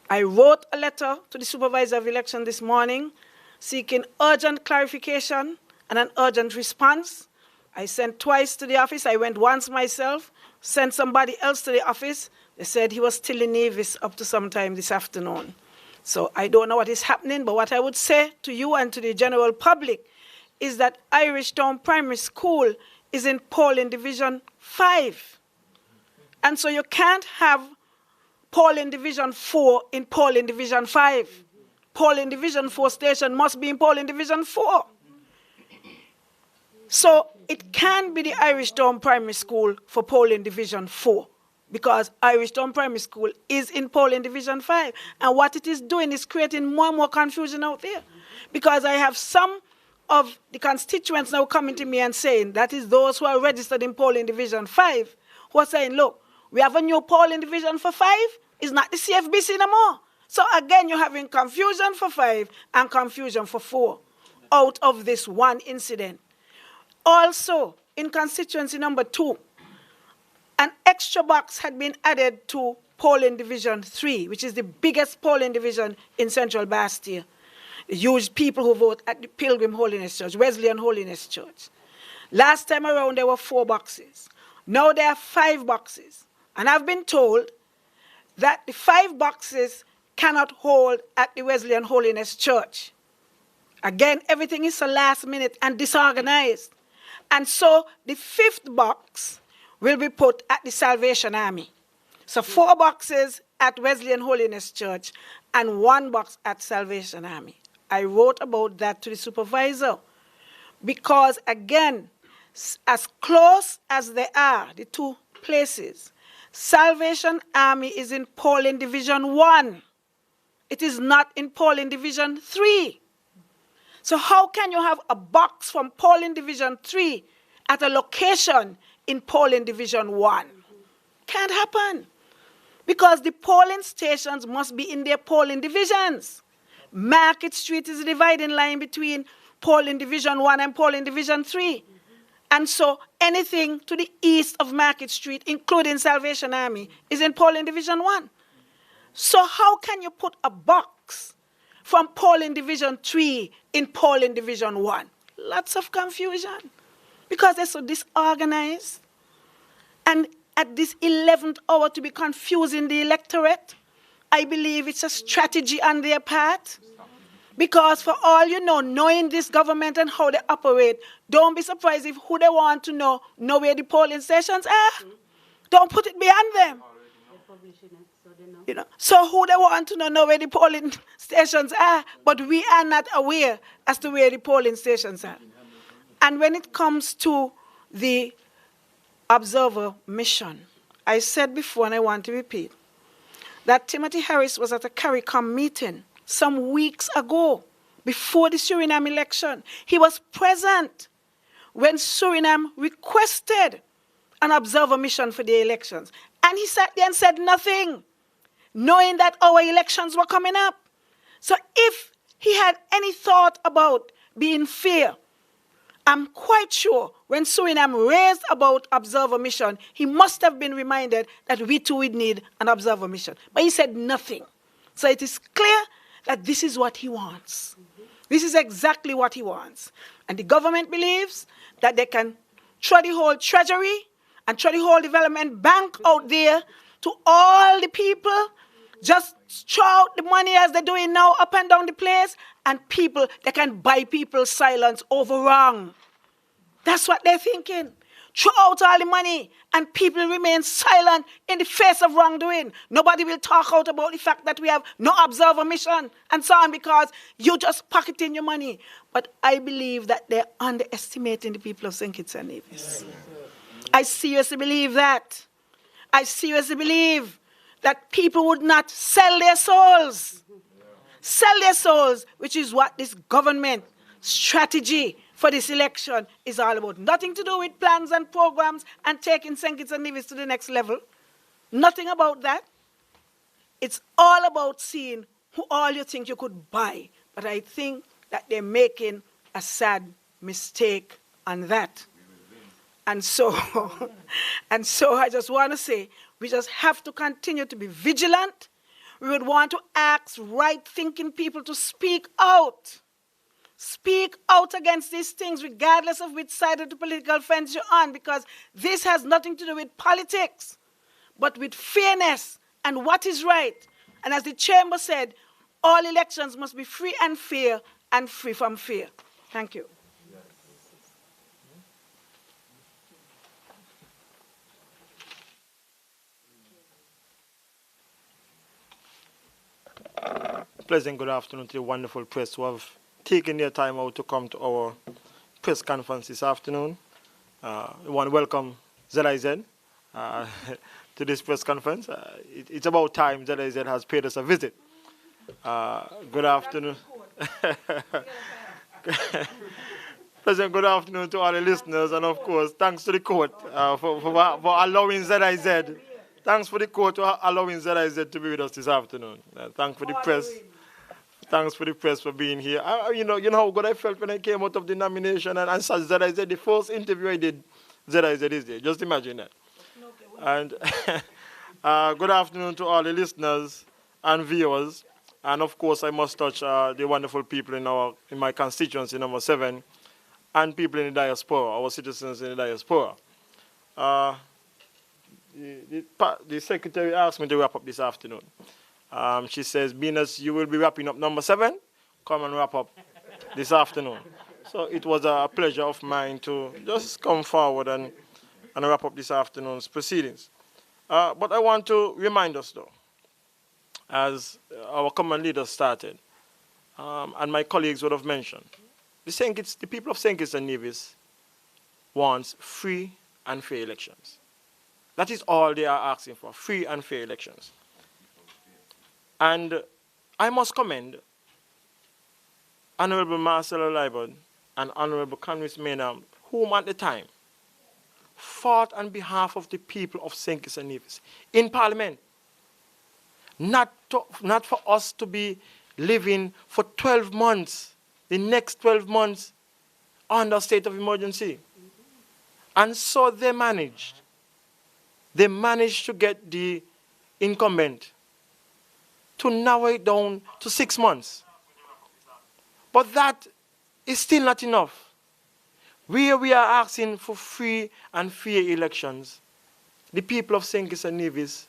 I wrote a letter to the Supervisor of Election this morning seeking urgent clarification and an urgent response. I sent twice to the office. I went once myself, sent somebody else to the office. They said he was still in Nevis up to sometime this afternoon. So I don't know what is happening, but what I would say to you and to the general public is that Irish Town Primary School is in polling Division 5. And so you can't have polling Division 4 in polling Division 5. Polling Division 4 station must be in polling Division 4. So it can be the Irish Town Primary School for polling Division 4, because Irish Town Primary School is in polling Division 5. And what it is doing is creating more and more confusion out there. Because I have some of the constituents now coming to me and saying, that is those who are registered in polling division 5, who are saying, look, we have a new polling division for 5, it's not the CFBC no more. So again, you're having confusion for 5 and confusion for 4 out of this one incident. Also, in constituency number 2, an extra box had been added to polling division 3, which is the biggest polling division in Central Bastia. Huge people who vote at the Pilgrim Holiness Church, Wesleyan Holiness Church. Last time around, there were 4 boxes. Now there are 5 boxes. And I've been told that the 5 boxes cannot hold at the Wesleyan Holiness Church. Again, everything is so last minute and disorganized. And so the 5th box will be put at the Salvation Army. So 4 boxes at Wesleyan Holiness Church and 1 box at Salvation Army. I wrote about that to the supervisor because, again, as close as they are, the 2 places, Salvation Army is in polling division 1. It is not in polling division 3. So how can you have a box from polling division 3 at a location in polling division 1? Can't happen. Because the polling stations must be in their polling divisions. Market Street is a dividing line between polling division 1 and polling division 3. And so anything to the east of Market Street, including Salvation Army, is in polling division 1. So how can you put a box from polling division 3 in polling division 1? Lots of confusion because they're so disorganized. And at this 11th hour to be confusing the electorate, I believe it's a strategy on their part. Because for all you know, knowing this government and how they operate, don't be surprised if who they want to know where the polling stations are. Don't put it beyond them. You know, so who they want to know where the polling stations are, but we are not aware as to where the polling stations are. And when it comes to the observer mission, I said before and I want to repeat, that Timothy Harris was at a CARICOM meeting some weeks ago, before the Suriname election. He was present when Suriname requested an observer mission for the elections. And he sat there and said nothing, knowing that our elections were coming up. So if he had any thought about being fair, I'm quite sure when Suriname raised about observer mission, he must have been reminded that we too would need an observer mission. But he said nothing. So it is clear that this is what he wants. This is exactly what he wants. And the government believes that they can throw the whole treasury and throw the whole development bank out there to all the people, just throw out the money as they're doing now up and down the place, and people, they can buy people's silence over wrong. That's what they're thinking. Throw out all the money and people remain silent in the face of wrongdoing. Nobody will talk out about the fact that we have no observer mission and so on because you just pocketing your money. But I believe that they're underestimating the people of St. Kitts-Nevis. I seriously believe that. I seriously believe that people would not sell their souls. Sell their souls, which is what this government strategy for this election is all about. Nothing to do with plans and programs and taking St. Kitts-Nevis to the next level. Nothing about that. It's all about seeing who all you think you could buy. But I think that they're making a sad mistake on that. And so I just want to say, we just have to continue to be vigilant. We would want to ask right-thinking people to speak out. Speak out against these things, regardless of which side of the political fence you're on, because this has nothing to do with politics, but with fairness and what is right. And as the chamber said, all elections must be free and fair and free from fear. Thank you.
Pleasant good afternoon to the wonderful press who have taken their time out to come to our press conference this afternoon. We want to welcome ZIZ to this press conference. It's about time ZIZ has paid us a visit. Good afternoon. Pleasant good afternoon to all the listeners, and of course, thanks to the court for allowing ZIZ. Thanks for the court for allowing ZIZ to be with us this afternoon. Thanks for the press. Thanks for the press for being here. You know how good I felt when I came out of the nomination and saw ZIZ. The first interview I did, ZIZ is there. Just imagine that. And good afternoon to all the listeners and viewers. And of course, I must touch the wonderful people in my constituency, number 7, and people in the diaspora, our citizens in the diaspora. The secretary asked me to wrap up this afternoon. She says, Venus, you will be wrapping up number 7. Come and wrap up this afternoon. So it was a pleasure of mine to just come forward and wrap up this afternoon's proceedings. But I want to remind us, though, as our common leader started, and my colleagues would have mentioned, the people of St. Kitts-Nevis wants free and fair elections. That is all they are asking for, free and fair elections. And I must commend Honorable Marcelo Liebert and Honorable Conway Maynard, whom at the time fought on behalf of the people of St. Kitts-Nevis in Parliament. Not for us to be living for 12 months, the next 12 months, under state of emergency. And so they managed to get the incumbent to narrow it down to 6 months. But that is still not enough. Where we are asking for free and fair elections, the people of St. Kitts-Nevis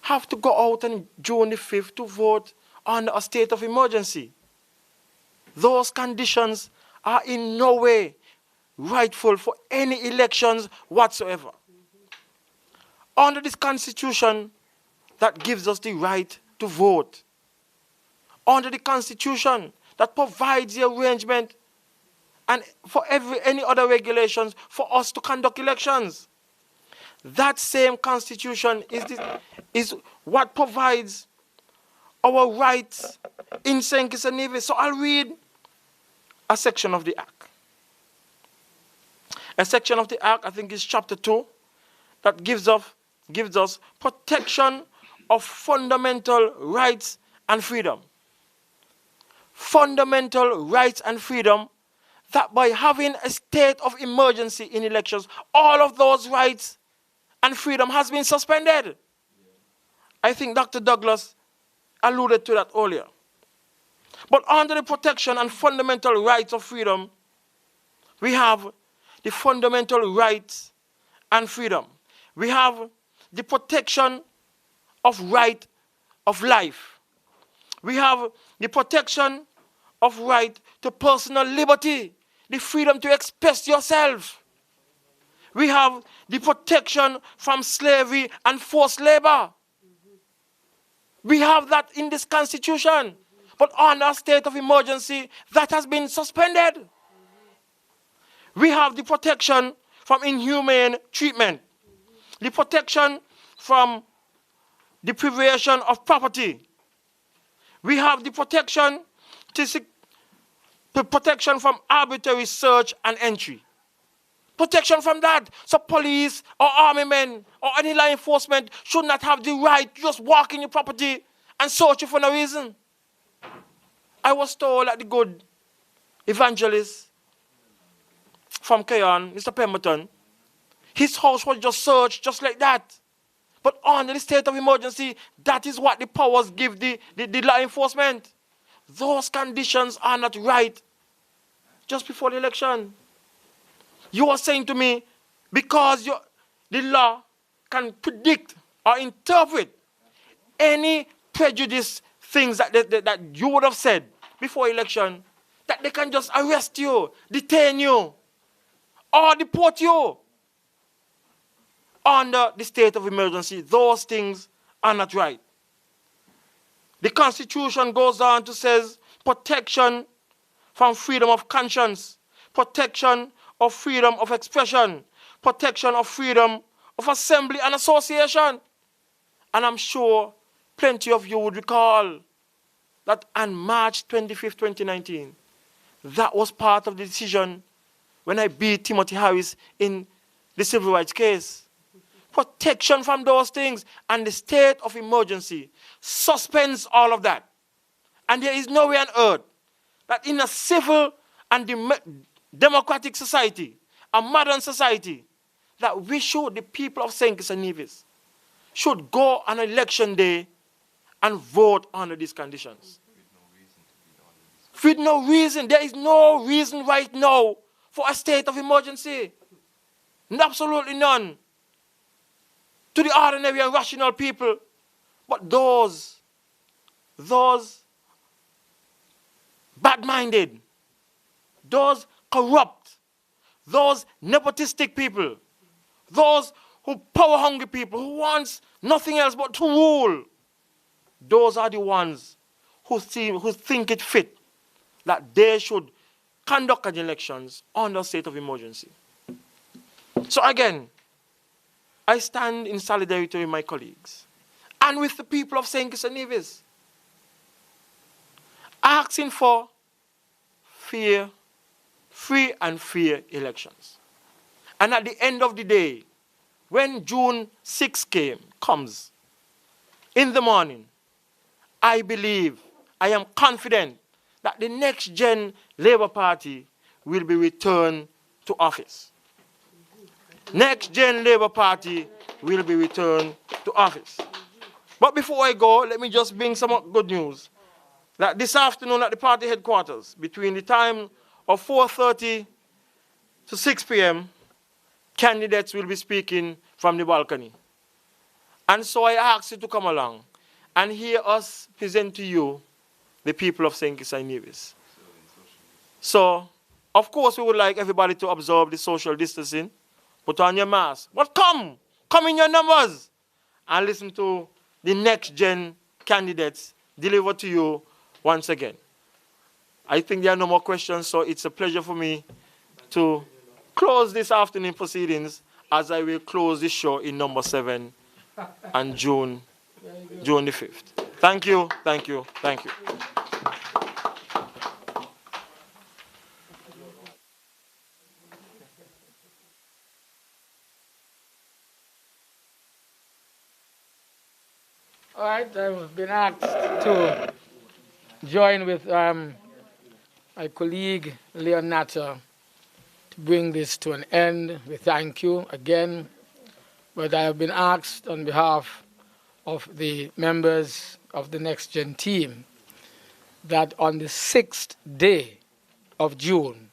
have to go out on June the 5th to vote under a state of emergency. Those conditions are in no way rightful for any elections whatsoever. Under this constitution that gives us the right to vote, under the constitution that provides the arrangement and for any other regulations for us to conduct elections, that same constitution is what provides our rights in St. Kitts-Nevis. So I'll read a section of the Act. A section of the Act, I think is chapter 2, that gives us protection of fundamental rights and freedom. Fundamental rights and freedom, that by having a state of emergency in elections, all of those rights and freedom has been suspended. I think Dr. Douglas alluded to that earlier. But under the protection and fundamental rights of freedom, we have the fundamental rights and freedom. We have the protection of right of life. We have the protection of right to personal liberty, the freedom to express yourself. We have the protection from slavery and forced labor. We have that in this constitution. But under a state of emergency, that has been suspended. We have the protection from inhumane treatment, the protection from deprivation of property. We have the protection from arbitrary search and entry. Protection from that. So police or army men or any law enforcement should not have the right to just walk in your property and search you for no reason. I was told that the good evangelist from Keyon, Mr. Pemberton, his house was just searched just like that. But under the state of emergency, that is what the powers give the law enforcement. Those conditions are not right just before the election. You are saying to me, because the law can predict or interpret any prejudice things that you would have said before election, that they can just arrest you, detain you, or deport you under the state of emergency. Those things are not right. The Constitution goes on to say protection from freedom of conscience, protection of freedom of expression, protection of freedom of assembly and association. And I'm sure plenty of you would recall that on March 25th, 2019, That was part of the decision when I beat Timothy Harris in the civil rights case. Protection from those things, and the state of emergency suspends all of that. And there is no way on earth that in a civil and democratic society, a modern society, that we should, the people of St. Kitts-Nevis, should go on election day and vote under these conditions. With no reason. There is no reason right now for a state of emergency. Absolutely none. To the ordinary and rational people. But those bad-minded, those corrupt, those nepotistic people, those who power-hungry people, who wants nothing else but to rule, those are the ones who think it fit that they should conduct elections under a state of emergency. So again, I stand in solidarity with my colleagues and with the people of St. Kitts-Nevis, asking for free and fair elections. And at the end of the day, when June 6 comes, in the morning, I believe, I am confident that the next gen Labour Party will be returned to office. Next gen Labour Party will be returned to office. But before I go, let me just bring some good news. That this afternoon at the party headquarters, between the time of 4:30 to 6 p.m., candidates will be speaking from the balcony. And so I ask you to come along and hear us present to you the people of St. Kitts-Nevis. So, of course, we would like everybody to observe the social distancing, put on your mask. But come in your numbers, and listen to the next-gen candidates deliver to you once again. I think there are no more questions, so it's a pleasure for me to close this afternoon proceedings as I will close this show in number 7 on June the 5th. Thank you, thank you, thank you.
All right, I've been asked to join with my colleague Leon Natter to bring this to an end. We thank you again, but I have been asked on behalf of the members of the Next Gen team that on the 6th day of June,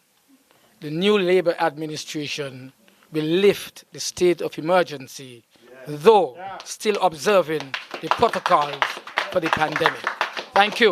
the new Labour administration will lift the state of emergency, though still observing the protocols for the pandemic. Thank you.